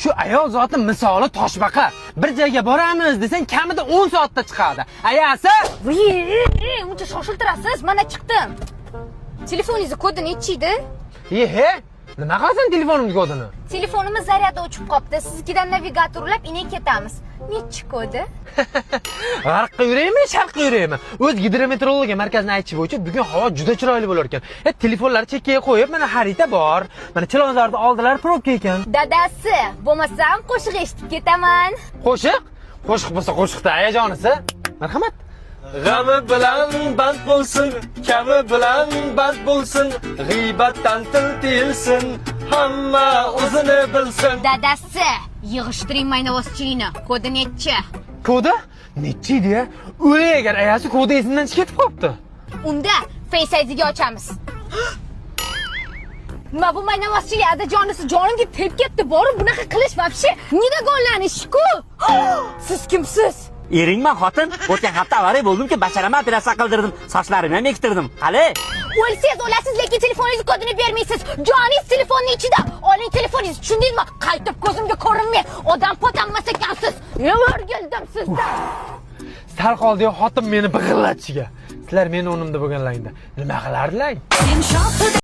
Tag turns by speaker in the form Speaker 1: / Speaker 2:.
Speaker 1: Shu ayol zoti misoli toshbaqa. Bir joyga boramiz desang kamida 10 soatda chiqadi. Ayasi?
Speaker 2: Uncha shoshiltirasiz, mana chiqdim. Telefoningiz kodi nechi edi?
Speaker 1: He? Nima qilasan telefonimning kodini?
Speaker 2: Telefonimiz zaryadi o'chib qopti. Siznikidan navigator ulab inay ketamiz. Nechi kodi?
Speaker 1: G'arqqa yuraymi, sharqqa yuraymi? O'z gidrometeorologiya markazining aytishi bo'yicha bugun havo juda chiroyli bo'lar ekan. Telefonlarni chekkaga qo'yib, mana xarita bor. Mana Chilonzorda oldilari probka ekan.
Speaker 2: Dadasi, bo'lmasam qo'shiq eshitib ketaman.
Speaker 1: Qo'shiq? Qo'shiq bo'lsa qo'shiqda hayajonisi. Marhamat.
Speaker 3: G'ami bilan band bo'lsin, kami bilan band bo'lsin, g'iybatdan til tiyilsin, hamma o'zini bilsin.
Speaker 2: Dadasi, yig'ishtiring maynavozchilikni. Kodi nechi?
Speaker 1: Kodi? Nechi edi? O'lay agar ayasi kodi esimdan chiqib ketib qopti.
Speaker 2: Unda Face ID'ga ochamiz. Nima bu maynavozchilik adajonisi jonimga tegib ketdi. Borib bunaqa qilish vobshe nidagonlanish-ku. Siz kimsiz?
Speaker 4: Eringman xotin, o'tgan hafta avariya bo'ldimki, basharama operatsiya qildirdim, sochlarimni ham ektirdim. Qani?
Speaker 2: O'lsangiz o'lasiz, lekin telefoningiz kodini bermaysiz. Joningiz telefonning ichida. Oling telefoningizni, tushundingizmi? Qaytib ko'zimga ko'rinmang. Odam potanmas ekansiz. Nima o'rgandim sizdan?
Speaker 1: Sal qoldi xotin meni big'illatishiga. Sizlar meni o'rnimda bo'lganlaringda nima qilardilar?